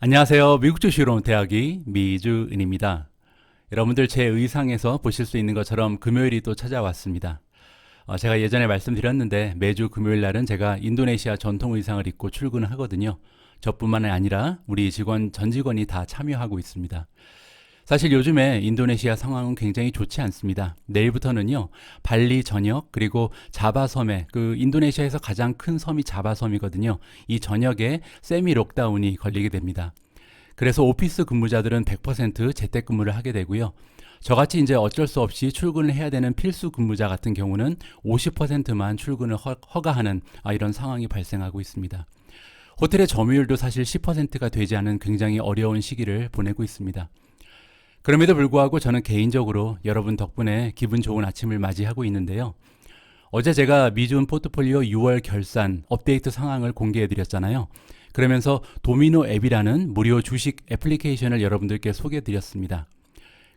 안녕하세요. 미국 주식으로 대학이 미주은입니다. 여러분들 제 의상에서 보실 수 있는 것처럼 금요일이 또 찾아왔습니다. 제가 예전에 말씀드렸는데 매주 금요일 날은 제가 인도네시아 전통 의상을 입고 출근을 하거든요. 저뿐만 아니라 우리 전 직원이 다 참여하고 있습니다. 사실 요즘에 인도네시아 상황은 굉장히 좋지 않습니다. 내일부터는요, 발리 전역 그리고 자바섬에 인도네시아에서 가장 큰 섬이 자바섬이거든요. 이 전역에 세미 록다운이 걸리게 됩니다. 그래서 오피스 근무자들은 100% 재택근무를 하게 되고요. 저같이 이제 어쩔 수 없이 출근을 해야 되는 필수 근무자 같은 경우는 50%만 출근을 허가하는 이런 상황이 발생하고 있습니다. 호텔의 점유율도 사실 10%가 되지 않은 굉장히 어려운 시기를 보내고 있습니다. 그럼에도 불구하고 저는 개인적으로 여러분 덕분에 기분 좋은 아침을 맞이하고 있는데요. 어제 제가 미주은 포트폴리오 6월 결산 업데이트 상황을 공개해 드렸잖아요. 그러면서 도미노 앱이라는 무료 주식 애플리케이션을 여러분들께 소개해 드렸습니다.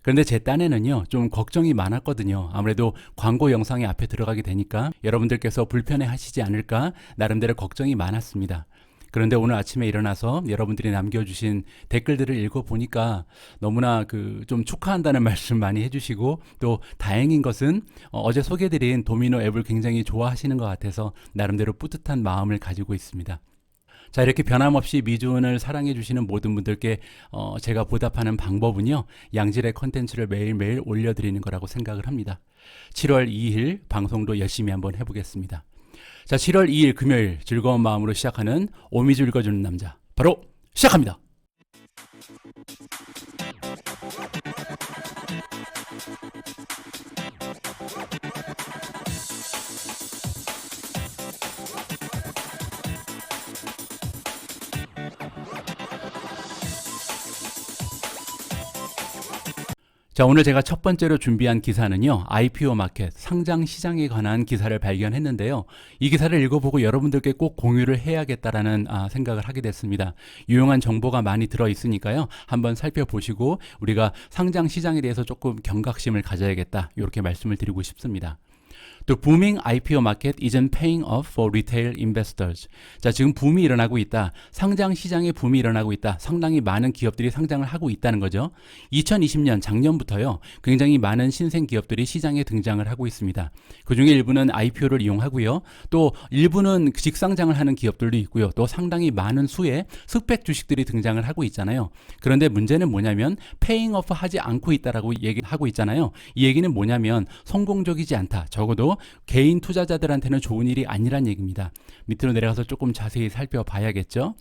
그런데 제 딴에는요, 좀 걱정이 많았거든요. 아무래도 광고 영상이 앞에 들어가게 되니까 여러분들께서 불편해 하시지 않을까 나름대로 걱정이 많았습니다. 그런데 오늘 아침에 일어나서 여러분들이 남겨주신 댓글들을 읽어보니까 너무나 좀 축하한다는 말씀 많이 해주시고, 또 다행인 것은 어제 소개드린 도미노 앱을 굉장히 좋아하시는 것 같아서 나름대로 뿌듯한 마음을 가지고 있습니다. 자, 이렇게 변함없이 미주은을 사랑해주시는 모든 분들께 제가 보답하는 방법은요, 양질의 컨텐츠를 매일매일 올려드리는 거라고 생각을 합니다. 7월 2일 방송도 열심히 한번 해보겠습니다. 자, 7월 2일 금요일 즐거운 마음으로 시작하는 오미주 읽어주는 남자, 바로 시작합니다. 자, 오늘 제가 첫 번째로 준비한 기사는요, IPO 마켓, 상장 시장에 관한 기사를 발견했는데요. 이 기사를 읽어보고 여러분들께 꼭 공유를 해야겠다라는 생각을 하게 됐습니다. 유용한 정보가 많이 들어있으니까요, 한번 살펴보시고 우리가 상장 시장에 대해서 조금 경각심을 가져야겠다, 이렇게 말씀을 드리고 싶습니다. The booming IPO market isn't paying off for retail investors. 자, 지금 붐이 일어나고 있다. 상장 시장에 붐이 일어나고 있다. 상당히 많은 기업들이 상장을 하고 있다는 거죠. 2020년 작년부터요, 굉장히 많은 신생 기업들이 시장에 등장을 하고 있습니다. 그중에 일부는 IPO를 이용하고요. 또 일부는 직상장을 하는 기업들도 있고요. 또 상당히 많은 수의 스펙 주식들이 등장을 하고 있잖아요. 그런데 문제는 뭐냐면 paying off 하지 않고 있다라고 얘기하고 있잖아요. 이 얘기는 뭐냐면 성공적이지 않다. 적어도 개인 투자자들한테는 좋은 일이 아니란 얘기입니다. 밑으로 내려가서 조금 자세히 살펴봐야겠죠.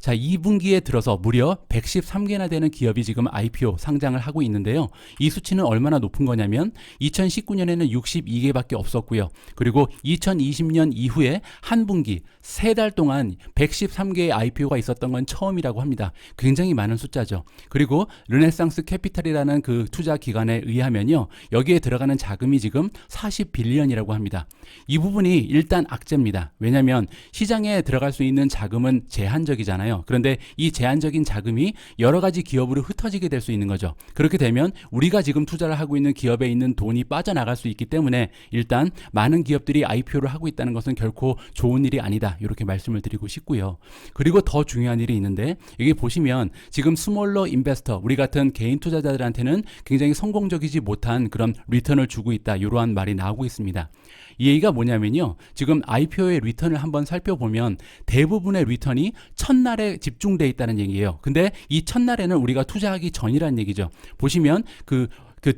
자, 2분기에 들어서 무려 113개나 되는 기업이 지금 IPO 상장을 하고 있는데요. 이 수치는 얼마나 높은 거냐면 2019년에는 62개밖에 없었고요. 그리고 2020년 이후에 한 분기 3달 동안 113개의 IPO가 있었던 건 처음이라고 합니다. 굉장히 많은 숫자죠. 그리고 르네상스 캐피탈이라는 그 투자 기관에 의하면요, 여기에 들어가는 자금이 지금 40빌리언이라고 합니다. 이 부분이 일단 악재입니다. 왜냐하면 시장에 들어갈 수 있는 자금은 제한적이잖아요. 그런데 이 제한적인 자금이 여러 가지 기업으로 흩어지게 될 수 있는 거죠. 그렇게 되면 우리가 지금 투자를 하고 있는 기업에 있는 돈이 빠져나갈 수 있기 때문에 일단 많은 기업들이 IPO를 하고 있다는 것은 결코 좋은 일이 아니다, 이렇게 말씀을 드리고 싶고요. 그리고 더 중요한 일이 있는데, 여기 보시면 지금 스몰러 인베스터, 우리 같은 개인 투자자들한테는 굉장히 성공적이지 못한 그런 리턴을 주고 있다, 이러한 말이 나오고 있습니다. 이 얘기가 뭐냐면요, 지금 IPO의 리턴을 한번 살펴보면 대부분의 리턴이 첫날에 집중되어 있다는 얘기예요. 근데 이 첫날에는 우리가 투자하기 전이라는 얘기죠. 보시면 그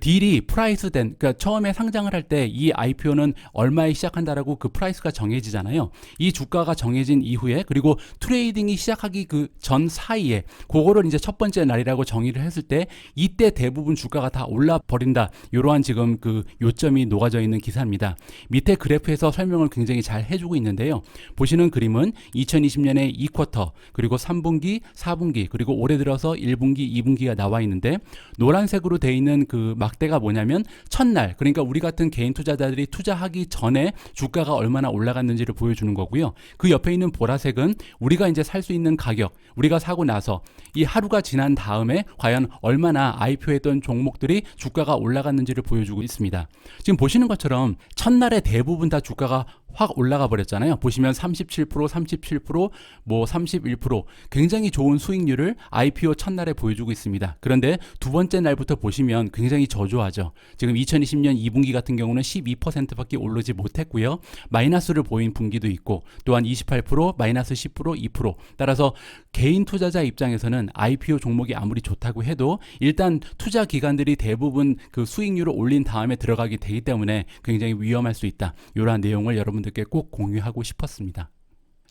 딜이 프라이스 된, 그러니까 처음에 상장을 할 때 이 IPO는 얼마에 시작한다라고 그 프라이스가 정해지잖아요. 이 주가가 정해진 이후에, 그리고 트레이딩이 시작하기 그 전 사이에, 그거를 이제 첫 번째 날이라고 정의를 했을 때 이때 대부분 주가가 다 올라 버린다, 이러한 지금 그 요점이 녹아져 있는 기사입니다. 밑에 그래프에서 설명을 굉장히 잘 해주고 있는데요. 보시는 그림은 2020년에 2쿼터, 그리고 3분기, 4분기, 그리고 올해 들어서 1분기, 2분기가 나와 있는데, 노란색으로 돼 있는 그 막대가 뭐냐면 첫날, 그러니까 우리 같은 개인 투자자들이 투자하기 전에 주가가 얼마나 올라갔는지를 보여주는 거고요. 그 옆에 있는 보라색은 우리가 이제 살 수 있는 가격, 우리가 사고 나서 이 하루가 지난 다음에 과연 얼마나 IPO했던 종목들이 주가가 올라갔는지를 보여주고 있습니다. 지금 보시는 것처럼 첫날에 대부분 다 주가가 확 올라가 버렸잖아요. 보시면 37%, 37%, 뭐 31% 굉장히 좋은 수익률을 IPO 첫날에 보여주고 있습니다. 그런데 두 번째 날부터 보시면 굉장히 저조하죠. 지금 2020년 2분기 같은 경우는 12%밖에 오르지 못했고요. 마이너스를 보인 분기도 있고 또한 28%, 마이너스 10%, 2%. 따라서 개인 투자자 입장에서는 IPO 종목이 아무리 좋다고 해도 일단 투자 기관들이 대부분 그 수익률을 올린 다음에 들어가게 되기 때문에 굉장히 위험할 수 있다. 이러한 내용을 여러분들께 꼭 공유하고 싶었습니다.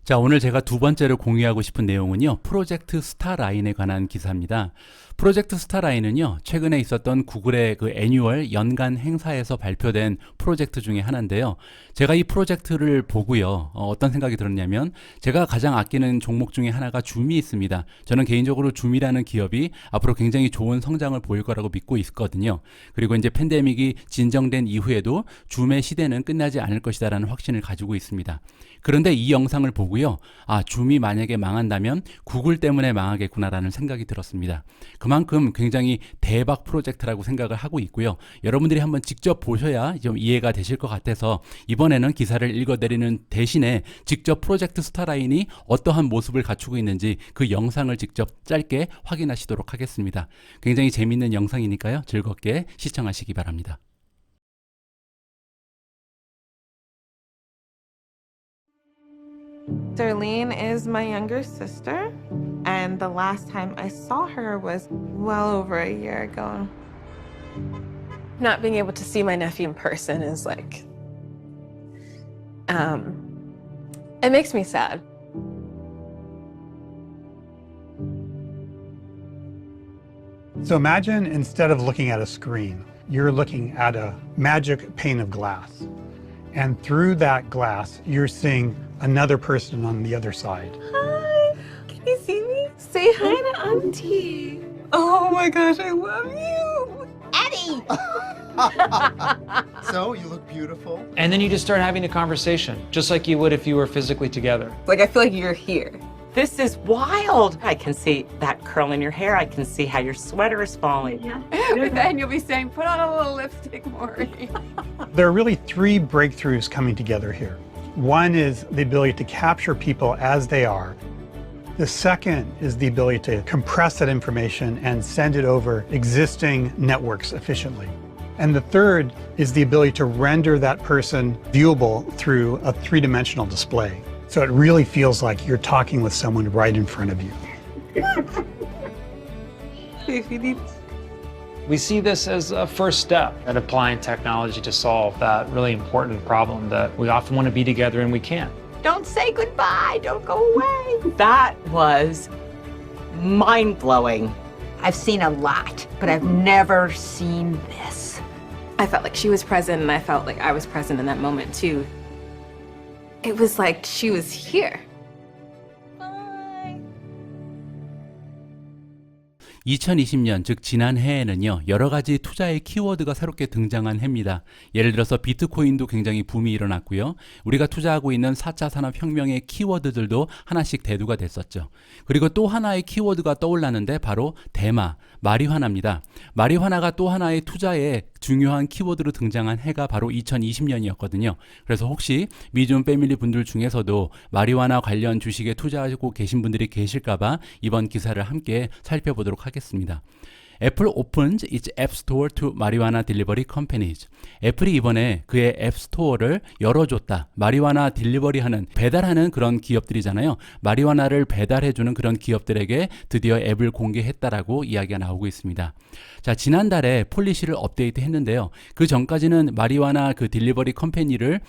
자, 오늘 제가 두 번째로 공유하고 싶은 내용은요, 프로젝트 스타라인에 관한 기사입니다. 프로젝트 스타라인은요, 최근에 있었던 구글의 그 애뉴얼 연간 행사에서 발표된 프로젝트 중에 하나인데요. 제가 이 프로젝트를 보고요, 어떤 생각이 들었냐면, 제가 가장 아끼는 종목 중에 하나가 줌이 있습니다. 저는 개인적으로 줌이라는 기업이 앞으로 굉장히 좋은 성장을 보일 거라고 믿고 있거든요. 그리고 이제 팬데믹이 진정된 이후에도 줌의 시대는 끝나지 않을 것이다라는 확신을 가지고 있습니다. 그런데 이 영상을 보고요, 줌이 만약에 망한다면 구글 때문에 망하겠구나라는 생각이 들었습니다. 그만큼 굉장히 대박 프로젝트라고 생각을 하고 있고요. 여러분들이 한번 직접 보셔야 좀 이해가 되실 것 같아서 이번에는 기사를 읽어드리는 대신에 직접 프로젝트 스타라인이 어떠한 모습을 갖추고 있는지 그 영상을 직접 짧게 확인하시도록 하겠습니다. 굉장히 재밌는 영상이니까요. 즐겁게 시청하시기 바랍니다. Darlene is my younger sister, and the last time I saw her was well over a year ago. Not being able to see my nephew in person is like, it makes me sad. So imagine instead of looking at a screen, you're looking at a magic pane of glass. And through that glass, you're seeing another person on the other side. Hi, can you see me? Say hi to Auntie. Oh my gosh, I love you. Eddie! So, you look beautiful. And then you just start having a conversation, just like you would if you were physically together. Like, I feel like you're here. This is wild. I can see that curl in your hair. I can see how your sweater is falling. But then you'll be saying, put on a little lipstick, Maury. There are really three breakthroughs coming together here. One is the ability to capture people as they are. The second is the ability to compress that information and send it over existing networks efficiently. And the third is the ability to render that person viewable through a three-dimensional display. So it really feels like you're talking with someone right in front of you. We see this as a first step at applying technology to solve that really important problem that we often want to be together and we can't. Don't say goodbye. Don't go away. That was mind-blowing. I've seen a lot, but I've never seen this. I felt like she was present, and I felt like I was present in that moment too. It was like she was here. 2020년, 즉 지난해에는요, 여러 가지 투자의 키워드가 새롭게 등장한 해입니다. 예를 들어서 비트코인도 굉장히 붐이 일어났고요. 우리가 투자하고 있는 4차 산업혁명의 키워드들도 하나씩 대두가 됐었죠. 그리고 또 하나의 키워드가 떠올랐는데 바로 대마, 마리화나입니다. 마리화나가 또 하나의 투자의 중요한 키워드로 등장한 해가 바로 2020년이었거든요. 그래서 혹시 미준 패밀리 분들 중에서도 마리화나 관련 주식에 투자하고 계신 분들이 계실까봐 이번 기사를 함께 살펴보도록 하겠습니다. 애플 opens its App Store to marijuana delivery companies. 애플이 이번에 그의 앱 스토어를 열어줬다. 마리화나 딜리버리하는, 배달하는 그런 기업들이잖아요. 마리화나를 배달해주는 그런 기업들에게 드디어 앱을 공개했다라고 이야기가 나오고 있습니다. 자, 지난달에 폴리시를 업데이트 했는데요. 그 전까지는 마리화나 그 딜리버리 컴퍼니를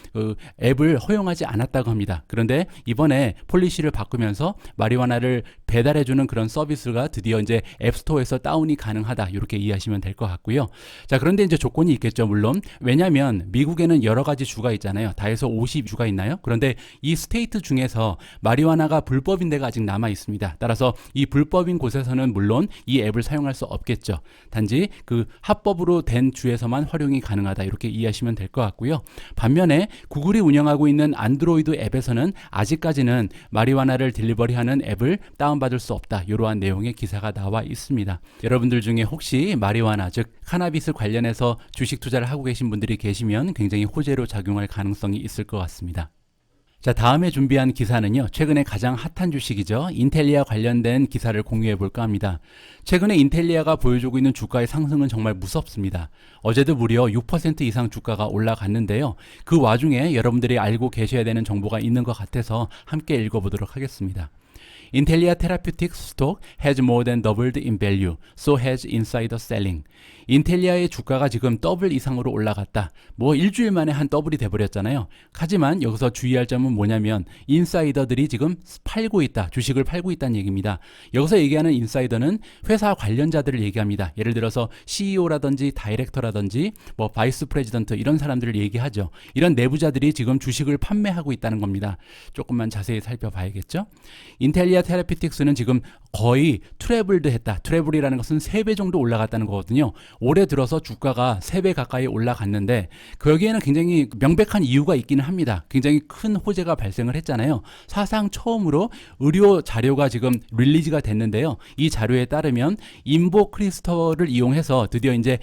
앱을 허용하지 않았다고 합니다. 그런데 이번에 폴리시를 바꾸면서 마리화나를 배달해주는 그런 서비스가 드디어 이제 앱스토어에서 다운이 가능하다. 이렇게 이해하시면 될 것 같고요. 자, 그런데 이제 조건이 있겠죠. 물론. 왜냐하면 미국에는 여러 가지 주가 있잖아요. 다 해서 50주가 있나요? 그런데 이 스테이트 중에서 마리화나가 불법인 데가 아직 남아 있습니다. 따라서 이 불법인 곳에서는 물론 이 앱을 사용할 수 없겠죠. 단지 그 합법으로 된 주에서만 활용이 가능하다. 이렇게 이해하시면 될 것 같고요. 반면에 구글이 운영하고 있는 안드로이드 앱에서는 아직까지는 마리화나를 딜리버리하는 앱을 다운받을 수 없다. 이러한 내용의 기사가 나와 있습니다. 여러분들 중에 혹시 마리화나, 즉 카나비스 관련해서 주식 투자를 하고 계신 분들이 계시면 굉장히 호재로 작용할 가능성이 있을 것 같습니다. 자, 다음에 준비한 기사는요, 최근에 가장 핫한 주식이죠. 인텔리아 관련된 기사를 공유해 볼까 합니다. 최근에 인텔리아가 보여주고 있는 주가의 상승은 정말 무섭습니다. 어제도 무려 6% 이상 주가가 올라갔는데요. 그 와중에 여러분들이 알고 계셔야 되는 정보가 있는 것 같아서 함께 읽어보도록 하겠습니다. Intellia Therapeutics stock has more than doubled in value, so has insider selling. 인텔리아의 주가가 지금 더블 이상으로 올라갔다. 뭐 일주일 만에 한 더블이 돼버렸잖아요. 하지만 여기서 주의할 점은 뭐냐면 인사이더들이 지금 팔고 있다. 주식을 팔고 있다는 얘기입니다. 여기서 얘기하는 인사이더는 회사 관련자들을 얘기합니다. 예를 들어서 CEO라든지 다이렉터라든지 뭐 바이스 프레지던트 이런 사람들을 얘기하죠. 이런 내부자들이 지금 주식을 판매하고 있다는 겁니다. 조금만 자세히 살펴봐야겠죠. 인텔리아 테라피틱스는 지금 거의 트래블드 했다. 트래블이라는 것은 3배 정도 올라갔다는 거거든요. 올해 들어서 주가가 3배 가까이 올라갔는데 거기에는 굉장히 명백한 이유가 있기는 합니다. 굉장히 큰 호재가 발생을 했잖아요. 사상 처음으로 의료 자료가 지금 릴리즈가 됐는데요. 이 자료에 따르면 인보 크리스터를 이용해서 드디어 이제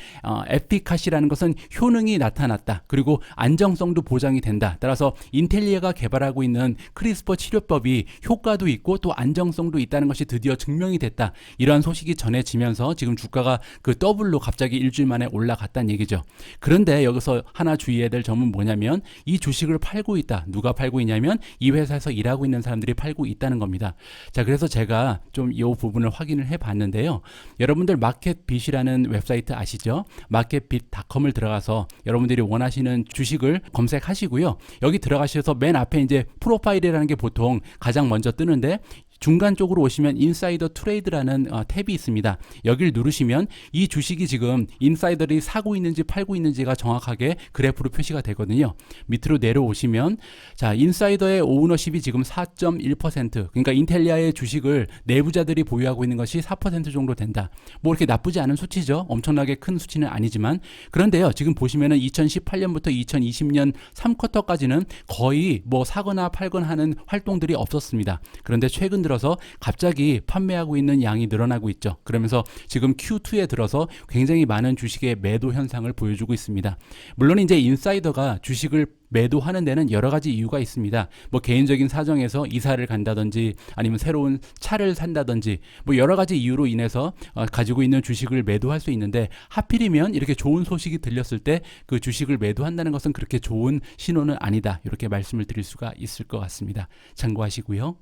에피카시라는 것은 효능이 나타났다. 그리고 안정성도 보장이 된다. 따라서 인텔리아가 개발하고 있는 크리스퍼 치료법이 효과도 있고 또 안정성도 있다는 것이 드디어 증명이 됐다. 이러한 소식이 전해지면서 지금 주가가 그 더블로 갑자기 일주일 만에 올라갔다는 얘기죠. 그런데 여기서 하나 주의해야 될 점은 뭐냐면 이 주식을 팔고 있다. 누가 팔고 있냐면 이 회사에서 일하고 있는 사람들이 팔고 있다는 겁니다. 자, 그래서 제가 좀 이 부분을 확인을 해봤는데요. 여러분들 마켓빗이라는 웹사이트 아시죠? 마켓빗.com을 들어가서 여러분들이 원하시는 주식을 검색하시고요. 여기 들어가셔서 맨 앞에 이제 프로파일이라는 게 보통 가장 먼저 뜨는데 중간 쪽으로 오시면 인사이더 트레이드라는 탭이 있습니다. 여기를 누르시면 이 주식이 지금 인사이더들이 사고 있는지 팔고 있는지가 정확하게 그래프로 표시가 되거든요. 밑으로 내려오시면 자, 인사이더의 오너십이 지금 4.1%, 그러니까 인텔리아의 주식을 내부자들이 보유하고 있는 것이 4% 정도 된다. 뭐 이렇게 나쁘지 않은 수치죠. 엄청나게 큰 수치는 아니지만 그런데요. 지금 보시면은 2018년부터 2020년 3쿼터까지는 거의 뭐 사거나 팔거나 하는 활동들이 없었습니다. 그런데 최근 들어서 갑자기 판매하고 있는 양이 늘어나고 있죠. 그러면서 지금 Q2에 들어서 굉장히 많은 주식의 매도 현상을 보여주고 있습니다. 물론 이제 인사이더가 주식을 매도하는 데는 여러 가지 이유가 있습니다. 뭐 개인적인 사정에서 이사를 간다든지 아니면 새로운 차를 산다든지 뭐 여러 가지 이유로 인해서 가지고 있는 주식을 매도할 수 있는데 하필이면 이렇게 좋은 소식이 들렸을 때 그 주식을 매도한다는 것은 그렇게 좋은 신호는 아니다. 이렇게 말씀을 드릴 수가 있을 것 같습니다. 참고하시고요.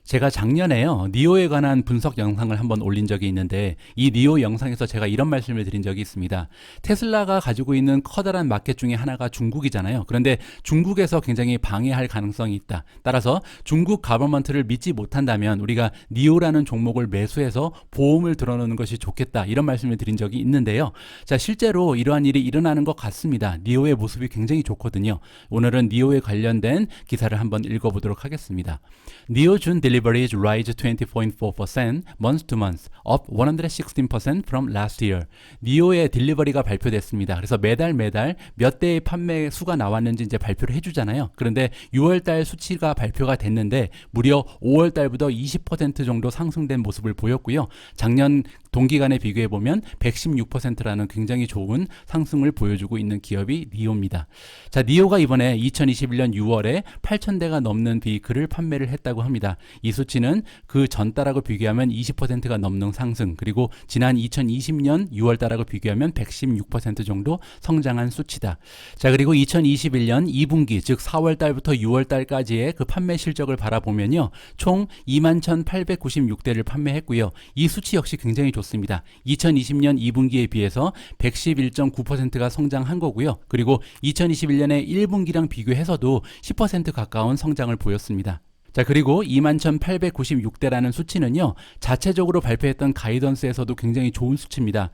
제가 작년에요, 니오에 관한 분석 영상을 한번 올린 적이 있는데 이 니오 영상에서 제가 이런 말씀을 드린 적이 있습니다. 테슬라가 가지고 있는 커다란 마켓 중에 하나가 중국이잖아요. 그런데 중국에서 굉장히 방해할 가능성이 있다. 따라서 중국 가버먼트를 믿지 못한다면 우리가 니오라는 종목을 매수해서 보험을 들어놓는 것이 좋겠다. 이런 말씀을 드린 적이 있는데요. 자, 실제로 이러한 일이 일어나는 것 같습니다. 니오의 모습이 굉장히 좋거든요. 오늘은 니오에 관련된 기사를 한번 읽어보도록 하겠습니다. 니오 준 deliveries rise 20.4% month to month, up 116% from last year. 니오의 딜리버리가 발표됐습니다. 그래서 매달 몇 대의 판매 수가 나왔는지 이제 발표를 해주잖아요. 그런데 6월달 수치가 발표가 됐는데 무려 5월달부터 20% 정도 상승된 모습을 보였고요. 작년 동기간에 비교해 보면 116%라는 굉장히 좋은 상승을 보여주고 있는 기업이 니오입니다. 자, 니오가 이번에 2021년 6월에 8,000대가 넘는 비클을 판매를 했다고 합니다. 이 수치는 그 전달하고 비교하면 20%가 넘는 상승, 그리고 지난 2020년 6월달하고 비교하면 116% 정도 성장한 수치다. 자, 그리고 2021년 2분기, 즉 4월달부터 6월달까지의 그 판매 실적을 바라보면요, 총 21,896대를 판매했고요. 이 수치 역시 굉장히 좋습니다. 2020년 2분기에 비해서 111.9%가 성장한 거고요. 그리고 2021년의 1분기랑 비교해서도 10% 가까운 성장을 보였습니다. 자, 그리고 21,896대라는 수치는요, 자체적으로 발표했던 가이던스에서도 굉장히 좋은 수치입니다.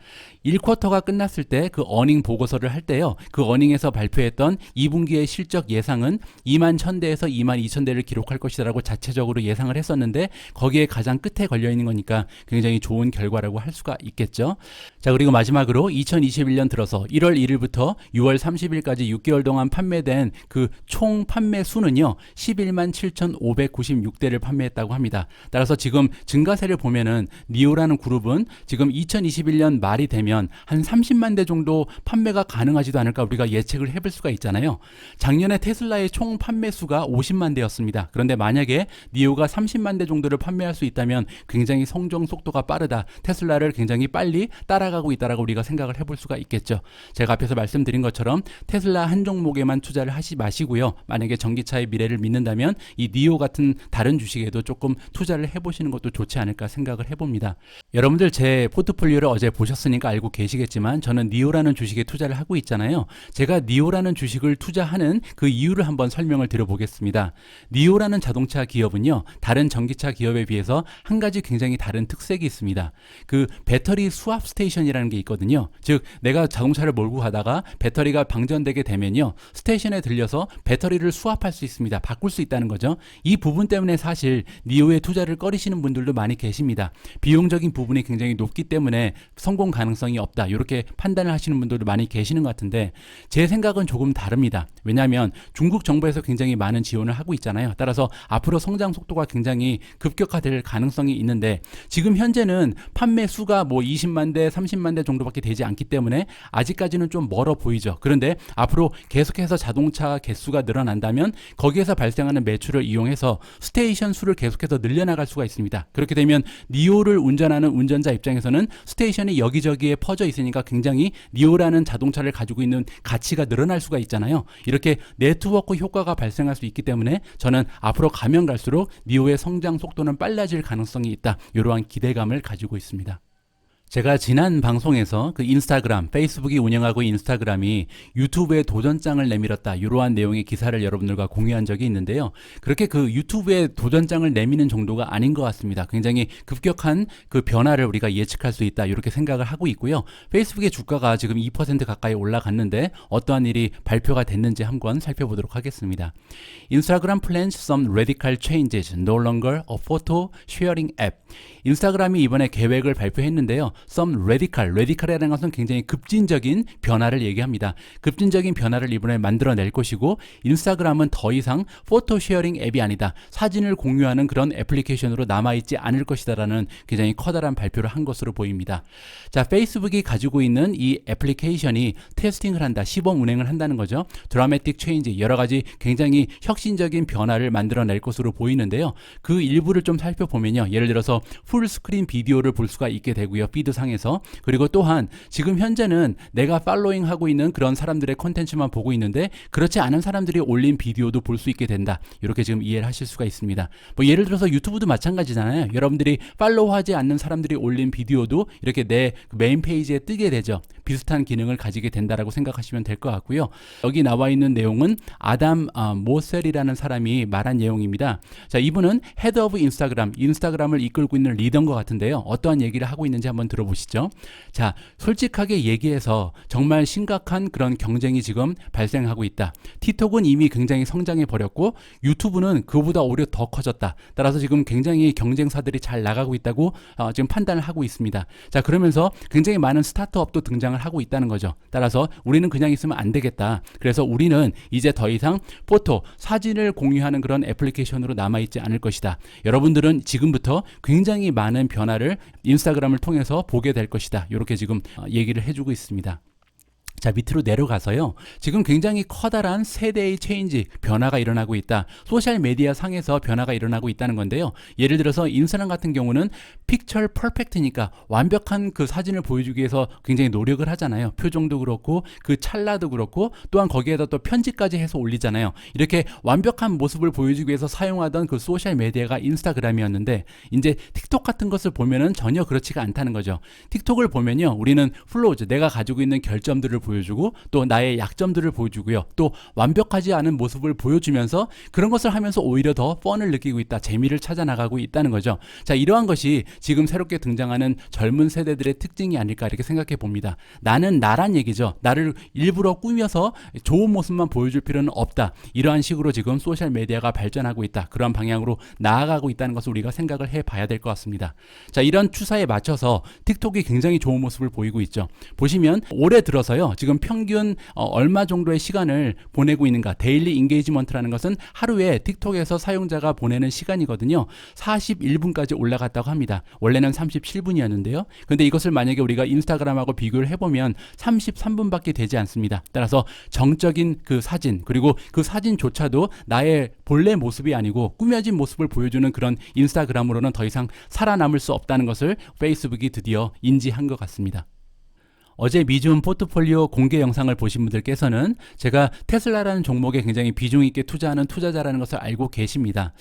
1쿼터가 끝났을 때 그 어닝 보고서를 할 때요, 그 어닝에서 발표했던 2분기의 실적 예상은 21,000대에서 22,000대를 기록할 것이라고 자체적으로 예상을 했었는데 거기에 가장 끝에 걸려있는 거니까 굉장히 좋은 결과라고 할 수가 있겠죠. 자, 그리고 마지막으로 2021년 들어서 1월 1일부터 6월 30일까지 6개월 동안 판매된 그 총 판매 수는요, 117,500 296대를 판매했다고 합니다. 따라서 지금 증가세를 보면은 니오라는 그룹은 지금 2021년 말이 되면 한 30만 대 정도 판매가 가능하지도 않을까 우리가 예측을 해볼 수가 있잖아요. 작년에 테슬라의 총 판매 수가 50만 대였습니다. 그런데 만약에 니오가 30만 대 정도를 판매할 수 있다면 굉장히 성장 속도가 빠르다. 테슬라를 굉장히 빨리 따라가고 있다라고 우리가 생각을 해볼 수가 있겠죠. 제가 앞에서 말씀드린 것처럼 테슬라 한 종목에만 투자를 하지 마시고요. 만약에 전기차의 미래를 믿는다면 이 니오 같은 다른 주식에도 조금 투자를 해보시는 것도 좋지 않을까 생각을 해봅니다. 여러분들 제 포트폴리오를 어제 보셨으니까 알고 계시겠지만 저는 니오라는 주식에 투자를 하고 있잖아요. 제가 니오라는 주식을 투자하는 그 이유를 한번 설명을 드려보겠습니다. 니오라는 자동차 기업은요, 다른 전기차 기업에 비해서 한 가지 굉장히 다른 특색이 있습니다. 그 배터리 수압 스테이션이라는 게 있거든요. 즉 내가 자동차를 몰고 가다가 배터리가 방전되게 되면요, 스테이션에 들려서 배터리를 수압할 수 있습니다. 바꿀 수 있다는 거죠. 이 부분 때문에 사실 니오에 투자를 꺼리시는 분들도 많이 계십니다. 비용적인 부분이 굉장히 높기 때문에 성공 가능성이 없다, 이렇게 판단을 하시는 분들도 많이 계시는 것 같은데 제 생각은 조금 다릅니다. 왜냐하면 중국 정부에서 굉장히 많은 지원을 하고 있잖아요. 따라서 앞으로 성장 속도가 굉장히 급격화될 가능성이 있는데 지금 현재는 판매 수가 뭐 20만 대, 30만 대 정도밖에 되지 않기 때문에 아직까지는 좀 멀어 보이죠. 그런데 앞으로 계속해서 자동차 개수가 늘어난다면 거기에서 발생하는 매출을 이용해서 스테이션 수를 계속해서 늘려나갈 수가 있습니다. 그렇게 되면 니오를 운전하는 운전자 입장에서는 스테이션이 여기저기에 퍼져 있으니까 굉장히 니오라는 자동차를 가지고 있는 가치가 늘어날 수가 있잖아요. 이렇게 네트워크 효과가 발생할 수 있기 때문에 저는 앞으로 가면 갈수록 니오의 성장 속도는 빨라질 가능성이 있다, 이러한 기대감을 가지고 있습니다. 제가 지난 방송에서 그 인스타그램, 페이스북이 운영하고 인스타그램이 유튜브에 도전장을 내밀었다, 이러한 내용의 기사를 여러분들과 공유한 적이 있는데요. 그렇게 그 유튜브에 도전장을 내미는 정도가 아닌 것 같습니다. 굉장히 급격한 그 변화를 우리가 예측할 수 있다, 이렇게 생각을 하고 있고요. 페이스북의 주가가 지금 2% 가까이 올라갔는데 어떠한 일이 발표가 됐는지 한번 살펴보도록 하겠습니다. Instagram plans some radical changes, no longer a photo sharing app. 인스타그램이 이번에 계획을 발표했는데요. Some radical이라는 것은 굉장히 급진적인 변화를 얘기합니다. 급진적인 변화를 이번에 만들어낼 것이고, 인스타그램은 더 이상 포토 쉐어링 앱이 아니다, 사진을 공유하는 그런 애플리케이션으로 남아있지 않을 것이다라는 굉장히 커다란 발표를 한 것으로 보입니다. 자, 페이스북이 가지고 있는 이 애플리케이션이 테스팅을 한다, 시범 운행을 한다는 거죠. 드라마틱 체인지, 여러 가지 굉장히 혁신적인 변화를 만들어낼 것으로 보이는데요. 그 일부를 좀 살펴보면요, 예를 들어서 풀스크린 비디오를 볼 수가 있게 되고요, 피드 상에서. 그리고 또한 지금 현재는 내가 팔로잉 하고 있는 그런 사람들의 콘텐츠만 보고 있는데 그렇지 않은 사람들이 올린 비디오도 볼 수 있게 된다, 이렇게 지금 이해를 하실 수가 있습니다. 뭐 예를 들어서 유튜브도 마찬가지잖아요. 여러분들이 팔로우하지 않는 사람들이 올린 비디오도 이렇게 내 메인 페이지에 뜨게 되죠. 비슷한 기능을 가지게 된다라고 생각하시면 될 것 같고요. 여기 나와 있는 내용은 아담 모셀이라는 사람이 말한 내용입니다. 자, 이분은 헤드 오브 인스타그램을 이끌고 있는 리더인 것 같은데요. 어떠한 얘기를 하고 있는지 한번 들어보시죠. 자, 솔직하게 얘기해서 정말 심각한 그런 경쟁이 지금 발생하고 있다. 틱톡은 이미 굉장히 성장해 버렸고 유튜브는 그보다 오히려 더 커졌다. 따라서 지금 굉장히 경쟁사들이 잘 나가고 있다고 지금 판단을 하고 있습니다. 자, 그러면서 굉장히 많은 스타트업도 등장을 하고 있다는 거죠. 따라서 우리는 그냥 있으면 안 되겠다. 그래서 우리는 이제 더 이상 포토, 사진을 공유하는 그런 애플리케이션으로 남아있지 않을 것이다. 여러분들은 지금부터 굉장히 많은 변화를 인스타그램을 통해서 보게 될 것이다, 이렇게 지금 얘기를 해주고 있습니다. 자, 밑으로 내려가서요, 지금 굉장히 커다란 세대의 체인지, 변화가 일어나고 있다. 소셜 미디어 상에서 변화가 일어나고 있다는 건데요. 예를 들어서 인스타그램 같은 경우는 픽처 퍼펙트니까 완벽한 그 사진을 보여주기 위해서 굉장히 노력을 하잖아요. 표정도 그렇고 그 찰나도 그렇고 또한 거기에다 또 편집까지 해서 올리잖아요. 이렇게 완벽한 모습을 보여주기 위해서 사용하던 그 소셜 미디어가 인스타그램이었는데 이제 틱톡 같은 것을 보면은 전혀 그렇지가 않다는 거죠. 틱톡을 보면요, 우리는 플로우즈, 내가 가지고 있는 결점들을 보여주고 또 나의 약점들을 보여주고요, 또 완벽하지 않은 모습을 보여주면서 그런 것을 하면서 오히려 더 펀을 느끼고 있다, 재미를 찾아 나가고 있다는 거죠. 자, 이러한 것이 지금 새롭게 등장하는 젊은 세대들의 특징이 아닐까, 이렇게 생각해 봅니다. 나는 나란 얘기죠. 나를 일부러 꾸며서 좋은 모습만 보여줄 필요는 없다. 이러한 식으로 지금 소셜 미디어가 발전하고 있다, 그런 방향으로 나아가고 있다는 것을 우리가 생각을 해봐야 될 것 같습니다. 자, 이런 추세에 맞춰서 틱톡이 굉장히 좋은 모습을 보이고 있죠. 보시면 올해 들어서요, 지금 평균 얼마 정도의 시간을 보내고 있는가. 데일리 인게이지먼트라는 것은 하루에 틱톡에서 사용자가 보내는 시간이거든요. 41분까지 올라갔다고 합니다. 원래는 37분이었는데요. 근데 이것을 만약에 우리가 인스타그램하고 비교를 해보면 33분밖에 되지 않습니다. 따라서 정적인 그 사진, 그리고 그 사진조차도 나의 본래 모습이 아니고 꾸며진 모습을 보여주는 그런 인스타그램으로는 더 이상 살아남을 수 없다는 것을 페이스북이 드디어 인지한 것 같습니다. 어제 미줌 포트폴리오 공개 영상을 보신 분들께서는 제가 테슬라라는 종목에 굉장히 비중 있게 투자하는 투자자라는 것을 알고 계십니다.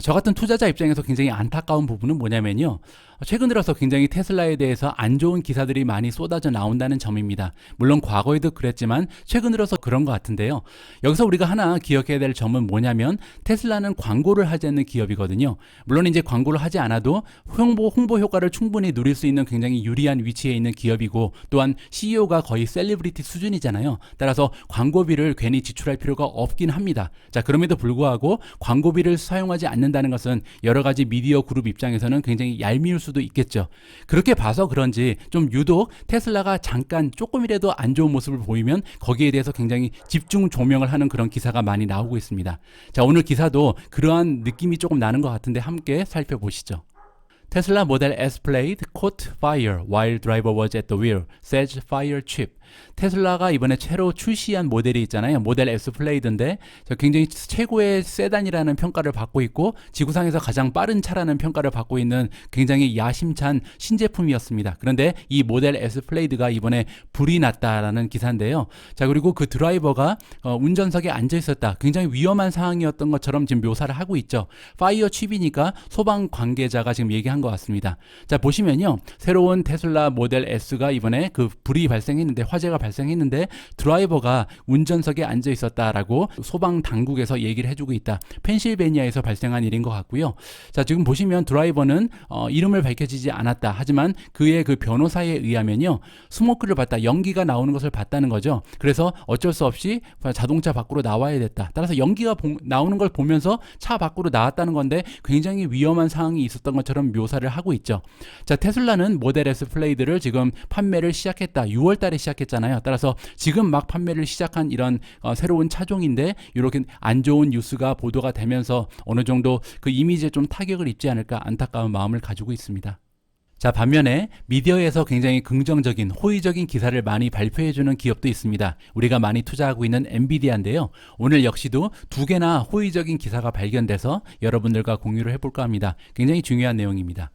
저 같은 투자자 입장에서 굉장히 안타까운 부분은 뭐냐면요. 최근 들어서 굉장히 테슬라에 대해서 안 좋은 기사들이 많이 쏟아져 나온다는 점입니다. 물론 과거에도 그랬지만 최근 들어서 그런 것 같은데요. 여기서 우리가 하나 기억해야 될 점은 뭐냐면 테슬라는 광고를 하지 않는 기업이거든요. 물론 이제 광고를 하지 않아도 홍보 효과를 충분히 누릴 수 있는 굉장히 유리한 위치에 있는 기업이고 또한 CEO가 거의 셀리브리티 수준이잖아요. 따라서 광고비를 괜히 지출할 필요가 없긴 합니다. 자, 그럼에도 불구하고 광고비를 사용하지 않는다는 것은 여러 가지 미디어 그룹 입장에서는 굉장히 얄미울 수도 있겠죠. 그렇게 봐서 그런지 좀 유독 테슬라가 잠깐 조금이라도 안 좋은 모습을 보이면 거기에 대해서 굉장히 집중 조명을 하는 그런 기사가 많이 나오고 있습니다. 자, 오늘 기사도 그러한 느낌이 조금 나는 것 같은데 함께 살펴보시죠. Tesla Model S Plaid caught fire while driver was at the wheel, says fire chief. 테슬라가 이번에 새로 출시한 모델이 있잖아요. 모델 S 플레이드인데 굉장히 최고의 세단이라는 평가를 받고 있고 지구상에서 가장 빠른 차라는 평가를 받고 있는 굉장히 야심찬 신제품이었습니다. 그런데 이 모델 S 플레이드가 이번에 불이 났다라는 기사인데요. 자, 그리고 그 드라이버가 운전석에 앉아 있었다. 굉장히 위험한 상황이었던 것처럼 지금 묘사를 하고 있죠. 파이어 칩이니까 소방 관계자가 지금 얘기한 것 같습니다. 자, 보시면요. 새로운 테슬라 모델 S가 이번에 그 불이 발생했는데 화재가 발생했는데 드라이버가 운전석에 앉아 있었다라고 소방 당국에서 얘기를 해주고 있다. 펜실베니아에서 발생한 일인 것 같고요. 자, 지금 보시면 드라이버는 이름을 밝혀지지 않았다. 하지만 그의 그 변호사에 의하면요, 스모크를 봤다. 연기가 나오는 것을 봤다는 거죠. 그래서 어쩔 수 없이 자동차 밖으로 나와야 됐다. 따라서 연기가 나오는 걸 보면서 차 밖으로 나왔다는 건데 굉장히 위험한 상황이 있었던 것처럼 묘사를 하고 있죠. 자, 테슬라는 모델 S 플레이드를 지금 판매를 시작했다. 6월 달에 시작했잖아요. 따라서 지금 막 판매를 시작한 이런 새로운 차종인데 이렇게 안 좋은 뉴스가 보도가 되면서 어느 정도 그 이미지에 좀 타격을 입지 않을까 안타까운 마음을 가지고 있습니다. 자, 반면에 미디어에서 굉장히 긍정적인 호의적인 기사를 많이 발표해주는 기업도 있습니다. 우리가 많이 투자하고 있는 엔비디아인데요. 오늘 역시도 두 개나 호의적인 기사가 발견돼서 여러분들과 공유를 해볼까 합니다. 굉장히 중요한 내용입니다.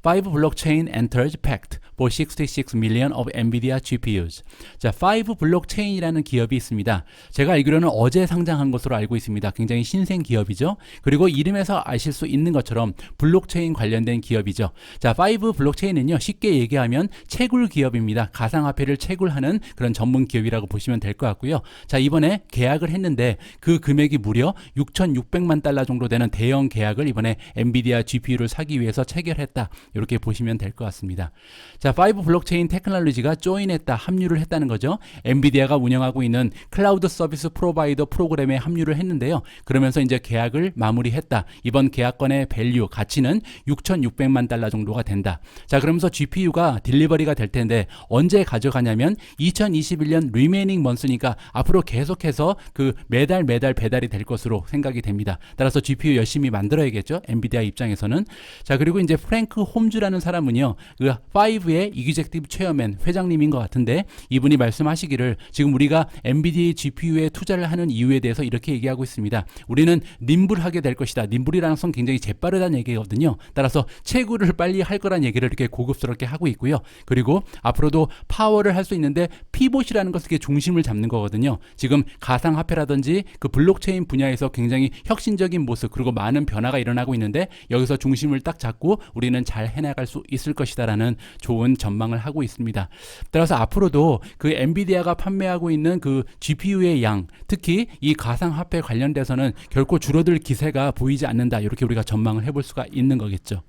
5 blockchain enters pact for 66 million of NVIDIA GPUs. 자, 5 블록체인이라는 기업이 있습니다. 제가 알기로는 어제 상장한 것으로 알고 있습니다. 굉장히 신생 기업이죠. 그리고 이름에서 아실 수 있는 것처럼 블록체인 관련된 기업이죠. 자, 5 블록체인은요, 쉽게 얘기하면 채굴 기업입니다. 가상화폐를 채굴하는 그런 전문 기업이라고 보시면 될 것 같고요. 자, 이번에 계약을 했는데 그 금액이 무려 6,600만 달러 정도 되는 대형 계약을 이번에 엔비디아 GPU를 사기 위해서 체결했다. 이렇게 보시면 될 것 같습니다. 자, 5 블록체인 테크놀로지가 조인했다, 합류를 했다는 거죠. 엔비디아가 운영하고 있는 클라우드 서비스 프로바이더 프로그램에 합류를 했는데요. 그러면서 이제 계약을 마무리했다. 이번 계약권의 밸류, 가치는 6,600만 달러 정도가 된다. 자, 그러면서 GPU가 딜리버리가 될 텐데 언제 가져가냐면 2021년 리메이닝 먼스니까 앞으로 계속해서 그 매달 배달이 될 것으로 생각이 됩니다. 따라서 GPU 열심히 만들어야겠죠. 엔비디아 입장에서는. 자, 그리고 이제 프랭크 홈즈라는 사람은요, 그 5의 이그젝티브 체어맨 회장님인 것 같은데 이분이 말씀하시기를 지금 우리가 엔비디아 GPU에 투자를 하는 이유에 대해서 이렇게 얘기하고 있습니다. 우리는 님불하게 될 것이다. 님불이라는 건 굉장히 재빠르다는 얘기거든요. 따라서 채굴을 빨리 할 거란 얘기를 이렇게 고급스럽게 하고 있고요. 그리고 앞으로도 파워를 할 수 있는데 피봇이라는 것은 이렇게 중심을 잡는 거거든요. 지금 가상화폐라든지 그 블록체인 분야에서 굉장히 혁신적인 모습 그리고 많은 변화가 일어나고 있는데 여기서 중심을 딱 잡고 우리는 잘 해나갈 수 있을 것이다라는 좋은 전망을 하고 있습니다. 따라서 앞으로도 그 엔비디아가 판매하고 있는 그 GPU의 양, 특히 이 가상화폐 관련돼서는 결코 줄어들 기세가 보이지 않는다. 이렇게 우리가 전망을 해볼 수가 있는 거겠죠.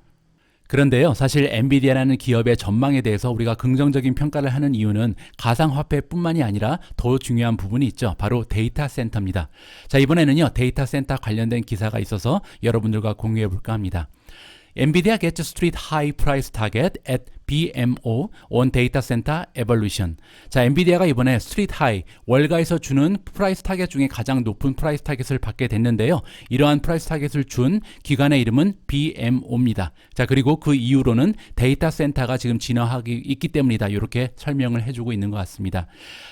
그런데요, 사실 엔비디아라는 기업의 전망에 대해서 우리가 긍정적인 평가를 하는 이유는 가상화폐뿐만이 아니라 더 중요한 부분이 있죠. 바로 데이터 센터입니다. 자, 이번에는요, 데이터 센터 관련된 기사가 있어서 여러분들과 공유해 볼까 합니다. NVIDIA gets street high price target at BMO, On Data Center Evolution. 자, 엔비디아가 이번에 스트리트 하이, 월가에서 주는 프라이스 타겟 중에 가장 높은 프라이스 타겟을 받게 됐는데요. 이러한 프라이스 타겟을 준 기관의 이름은 BMO입니다. 자, 그리고 그 이후로는 데이터 센터가 지금 진화하기 있기 때문이다. 이렇게 설명을 해주고 있는 것 같습니다.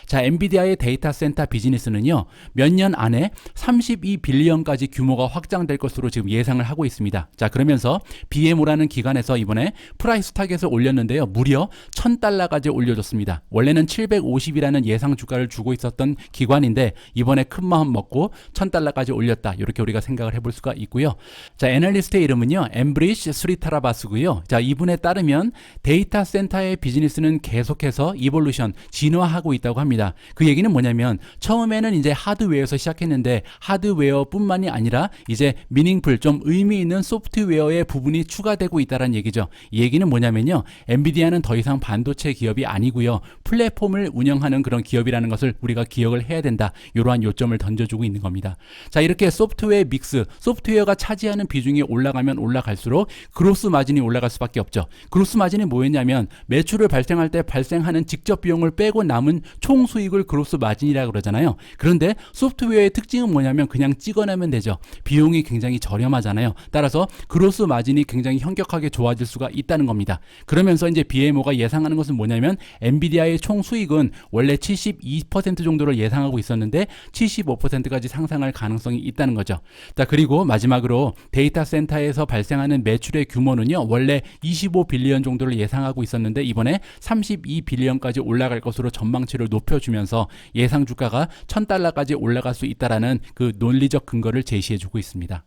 자, 엔비디아의 데이터 센터 비즈니스는요, 몇 년 안에 32빌리언까지 규모가 확장될 것으로 지금 예상을 하고 있습니다. 자, 그러면서 BMO라는 기관에서 이번에 프라이스 타겟을 올렸는데요. 무려 $1,000까지 올려줬습니다. 원래는 750이라는 예상 주가를 주고 있었던 기관인데 이번에 큰 마음 먹고 $1,000까지 올렸다. 이렇게 우리가 생각을 해볼 수가 있고요. 자, 애널리스트의 이름은요, 엠브리시 스리타라바스고요. 자, 이분에 따르면 데이터 센터의 비즈니스는 계속해서 이볼루션, 진화하고 있다고 합니다. 그 얘기는 뭐냐면 처음에는 이제 하드웨어에서 시작했는데 하드웨어뿐만이 아니라 이제 미닝풀, 좀 의미 있는 소프트웨어의 부분이 추가되고 있다는 얘기죠. 이 얘기는 뭐냐면요, 엔비디아는 더 이상 반도체 기업이 아니고요, 플랫폼을 운영하는 그런 기업이라는 것을 우리가 기억을 해야 된다. 이러한 요점을 던져주고 있는 겁니다. 자, 이렇게 소프트웨어 믹스, 소프트웨어가 차지하는 비중이 올라가면 올라갈수록 그로스 마진이 올라갈 수밖에 없죠. 그로스 마진이 뭐였냐면 매출을 발생할 때 발생하는 직접 비용을 빼고 남은 총 수익을 그로스 마진이라고 그러잖아요. 그런데 소프트웨어의 특징은 뭐냐면 그냥 찍어내면 되죠. 비용이 굉장히 저렴하잖아요. 따라서 그로스 마진이 굉장히 현격하게 좋아질 수가 있다는 겁니다. 그러면서 이제 BMO가 예상하는 것은 뭐냐면 엔비디아의 총 수익은 원래 72% 정도를 예상하고 있었는데 75%까지 상승할 가능성이 있다는 거죠. 자, 그리고 마지막으로 데이터 센터에서 발생하는 매출의 규모는요, 원래 25빌리언 정도를 예상하고 있었는데 이번에 32빌리언까지 올라갈 것으로 전망치를 높여주면서 예상 주가가 $1,000까지 올라갈 수 있다라는 그 논리적 근거를 제시해주고 있습니다.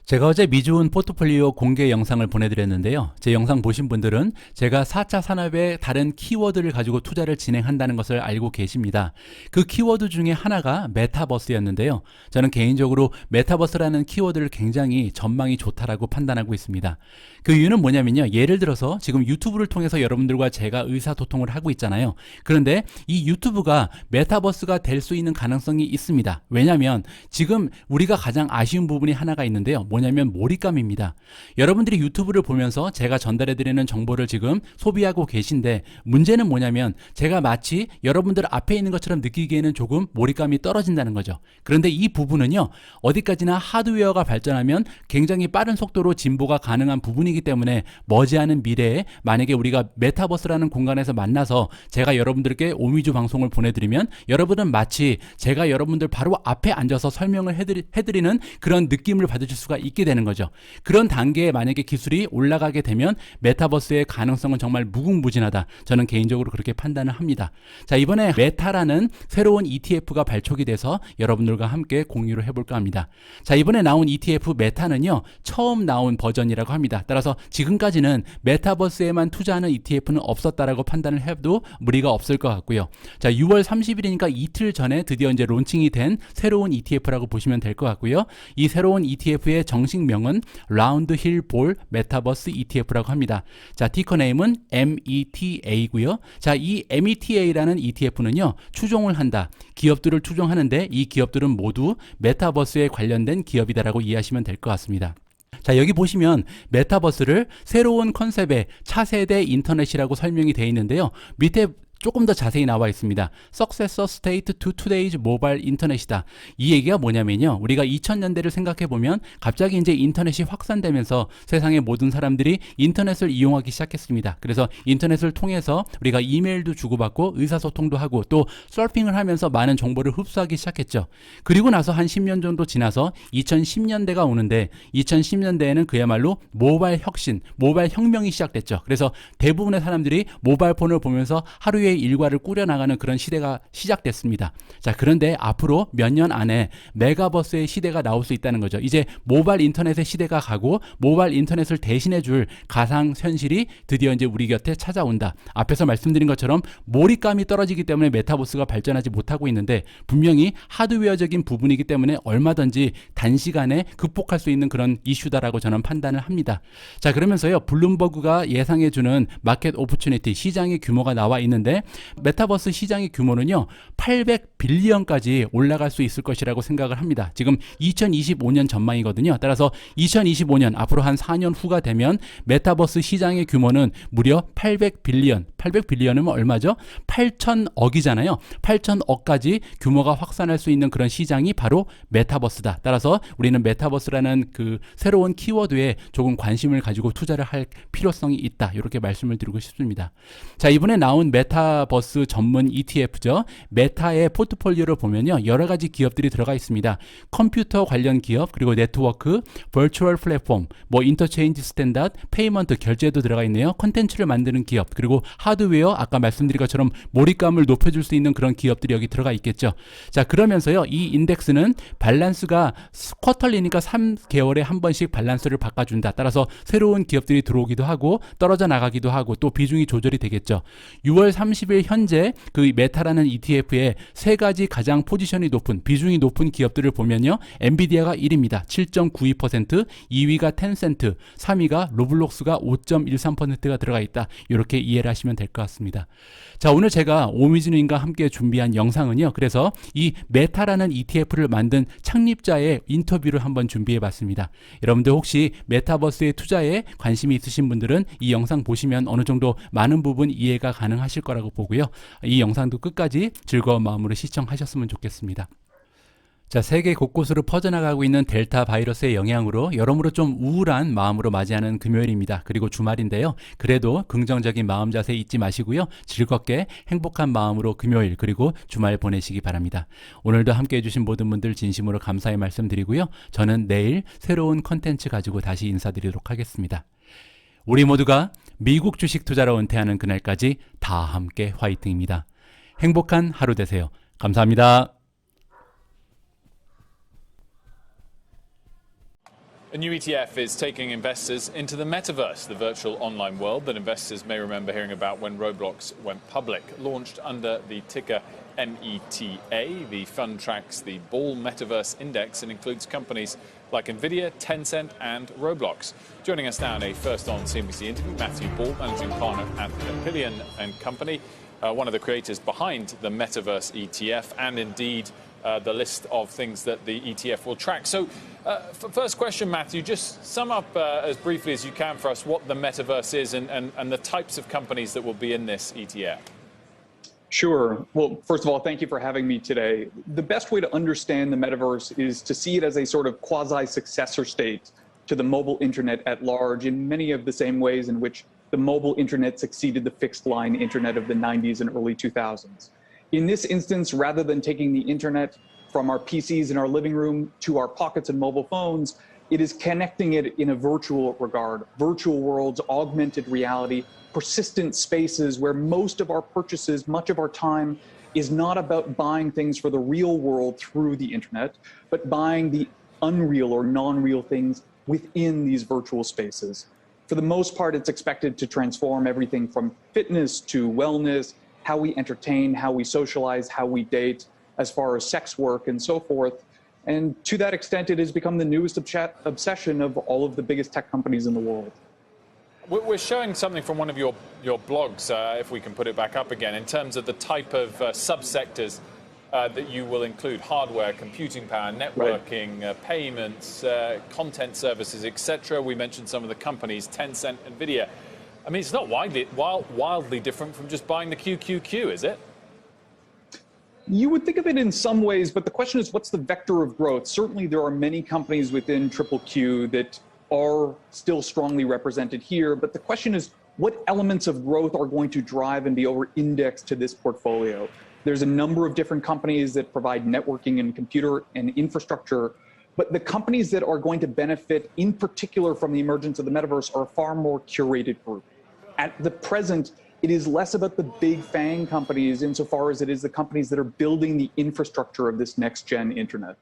제가 어제 미주은 포트폴리오 공개 영상을 보내드렸는데요. 제 영상 보신 분들은 제가 4차 산업의 다른 키워드를 가지고 투자를 진행한다는 것을 알고 계십니다. 그 키워드 중에 하나가 메타버스였는데요. 저는 개인적으로 메타버스라는 키워드를 굉장히 전망이 좋다라고 판단하고 있습니다. 그 이유는 뭐냐면요, 예를 들어서 지금 유튜브를 통해서 여러분들과 제가 의사소통을 하고 있잖아요. 그런데 이 유튜브가 메타버스가 될 수 있는 가능성이 있습니다. 왜냐하면 지금 우리가 가장 아쉬운 부분이 하나가 있는데요. 뭐냐면 몰입감입니다. 여러분들이 유튜브를 보면서 제가 전달해드리는 정보를 지금 소비하고 계신데 문제는 뭐냐면 제가 마치 여러분들 앞에 있는 것처럼 느끼기에는 조금 몰입감이 떨어진다는 거죠. 그런데 이 부분은요, 어디까지나 하드웨어가 발전하면 굉장히 빠른 속도로 진보가 가능한 부분이기 때문에 머지않은 미래에 만약에 우리가 메타버스라는 공간에서 만나서 제가 여러분들께 오미주 방송을 보내드리면 여러분은 마치 제가 여러분들 바로 앞에 앉아서 설명을 해드리는 그런 느낌을 받으실 수가 있게 되는 거죠. 그런 단계에 만약에 기술이 올라가게 되면 메타버스의 가능성은 정말 무궁무진하다. 저는 개인적으로 그렇게 판단을 합니다. 자, 이번에 메타라는 새로운 ETF가 발족이 돼서 여러분들과 함께 공유를 해볼까 합니다. 자, 이번에 나온 ETF 메타는요, 처음 나온 버전이라고 합니다. 따라서 지금까지는 메타버스에만 투자하는 ETF는 없었다라고 판단을 해도 무리가 없을 것 같고요. 자, 6월 30일이니까 이틀 전에 드디어 이제 론칭이 된 새로운 ETF라고 보시면 될 것 같고요. 이 새로운 ETF의 정식명은 라운드 힐 볼 메타버스 ETF라고 합니다. 자, 티커 네임은 META고요. 자, 이 META라는 ETF는요, 추종을 한다. 기업들을 추종하는데 이 기업들은 모두 메타버스에 관련된 기업이다라고 이해하시면 될 것 같습니다. 자, 여기 보시면 메타버스를 새로운 컨셉의 차세대 인터넷이라고 설명이 되어 있는데요. 밑에 조금 더 자세히 나와 있습니다. Successor State to Today's Mobile Internet이다. 이 얘기가 뭐냐면요, 우리가 2000년대를 생각해 보면 갑자기 이제 인터넷이 확산되면서 세상의 모든 사람들이 인터넷을 이용하기 시작했습니다. 그래서 인터넷을 통해서 우리가 이메일도 주고받고 의사소통도 하고 또 서핑을 하면서 많은 정보를 흡수하기 시작했죠. 그리고 나서 한 10년 정도 지나서 2010년대가 오는데 2010년대에는 그야말로 모바일 혁신, 모바일 혁명이 시작됐죠. 그래서 대부분의 사람들이 모바일 폰을 보면서 하루에 일과를 꾸려나가는 그런 시대가 시작됐습니다. 자, 그런데 앞으로 몇 년 안에 메가버스의 시대가 나올 수 있다는 거죠. 이제 모바일 인터넷의 시대가 가고 모바일 인터넷을 대신해 줄 가상 현실이 드디어 이제 우리 곁에 찾아온다. 앞에서 말씀드린 것처럼 몰입감이 떨어지기 때문에 메타버스가 발전하지 못하고 있는데 분명히 하드웨어적인 부분이기 때문에 얼마든지 단시간에 극복할 수 있는 그런 이슈다라고 저는 판단을 합니다. 자, 그러면서요, 블룸버그가 예상해주는 마켓 오퍼튜니티, 시장의 규모가 나와 있는데 있는데 메타버스 시장의 규모는요 800빌리언까지 올라갈 수 있을 것이라고 생각을 합니다. 지금 2025년 전망이거든요. 따라서 2025년 앞으로 한 4년 후가 되면 메타버스 시장의 규모는 무려 800빌리언. 800빌리언이면 얼마죠? 8천억이잖아요. 8천억까지 규모가 확산할 수 있는 그런 시장이 바로 메타버스다. 따라서 우리는 메타버스라는 그 새로운 키워드에 조금 관심을 가지고 투자를 할 필요성이 있다. 이렇게 말씀을 드리고 싶습니다. 자, 이번에 나온 메타버스 전문 ETF죠. 메타의 포트폴리오를 보면요. 여러 가지 기업들이 들어가 있습니다. 컴퓨터 관련 기업, 그리고 네트워크, 버추얼 플랫폼, 뭐 인터체인지 스탠다드, 페이먼트, 결제도 들어가 있네요. 콘텐츠를 만드는 기업, 그리고 하드웨어, 아까 말씀드린 것처럼 몰입감을 높여줄 수 있는 그런 기업들이 여기 들어가 있겠죠. 자, 그러면서요. 이 인덱스는 밸런스가 쿼털리니까 3개월에 한 번씩 밸런스를 바꿔준다. 따라서 새로운 기업들이 들어오기도 하고 떨어져 나가기도 하고 또 비중이 조절이 되겠죠. 6월 30일 현재 그 메타라는 ETF에 세 가지 가장 포지션이 높은 비중이 높은 기업들을 보면요. 엔비디아가 1위입니다. 7.92%, 2위가 텐센트, 3위가 로블록스가 5.13%가 들어가 있다. 이렇게 이해를 하시면 될 것 같습니다. 자, 오늘 제가 오미진님과 함께 준비한 영상은요. 그래서 이 메타라는 ETF를 만든 창립자의 인터뷰를 한번 준비해 봤습니다. 여러분들 혹시 메타버스의 투자에 관심이 있으신 분들은 이 영상 보시면 어느 정도 많은 부분 이해가 가능하실 거라고 보고요. 이 영상도 끝까지 즐거운 마음으로 시청하셨으면 좋겠습니다. 자, 세계 곳곳으로 퍼져나가고 있는 델타 바이러스의 영향으로 여러모로 좀 우울한 마음으로 맞이하는 금요일입니다. 그리고 주말인데요. 그래도 긍정적인 마음 자세 잊지 마시고요. 즐겁게 행복한 마음으로 금요일 그리고 주말 보내시기 바랍니다. 오늘도 함께 해주신 모든 분들 진심으로 감사의 말씀드리고요. 저는 내일 새로운 컨텐츠 가지고 다시 인사드리도록 하겠습니다. 우리 모두가 미국 주식 투자로 은퇴하는 그날까지 다 함께 화이팅입니다. 행복한 하루 되세요. 감사합니다. A new ETF is taking investors into the metaverse, the virtual online world that investors may remember hearing about when Roblox went public. Launched under the ticker META, the fund tracks the Ball Metaverse Index and includes companies like NVIDIA, Tencent, and Roblox. Joining us now in a first on CNBC interview, Matthew Ball, managing partner at Papillion and Company, one of the creators behind the Metaverse ETF, and indeed the list of things that the ETF will track. So, first question, Matthew, just sum up as briefly as you can for us what the Metaverse is and the types of companies that will be in this ETF. Sure. Well, first of all, thank you for having me today. The best way to understand the metaverse is to see it as a sort of quasi-successor state to the mobile internet at large in many of the same ways in which the mobile internet succeeded the fixed line internet of the 90s and early 2000s. In this instance, rather than taking the internet from our PCs in our living room to our pockets and mobile phones, it is connecting it in a virtual regard, virtual worlds, augmented reality, persistent spaces where most of our purchases, much of our time is not about buying things for the real world through the internet, but buying the unreal or non-real things within these virtual spaces. For the most part, it's expected to transform everything from fitness to wellness, how we entertain, how we socialize, how we date, as far as sex work and so forth. And to that extent, it has become the newest obsession of all of the biggest tech companies in the world. We're showing something from one of your blogs, if we can put it back up again, in terms of the type of subsectors that you will include: hardware, computing power, networking, payments, content services, etc. We mentioned some of the companies, Tencent, NVIDIA. I mean, it's not wildly different from just buying the QQQ, is it? You would think of it in some ways, but the question is, what's the vector of growth? Certainly, there are many companies within QQQ that are still strongly represented here, but the question is, what elements of growth are going to drive and be over-indexed to this portfolio? There's a number of different companies that provide networking and computer and infrastructure, but the companies that are going to benefit in particular from the emergence of the metaverse are a far more curated group. At the present, it is less about the big FANG companies insofar as it is the companies that are building the infrastructure of this next-gen internet.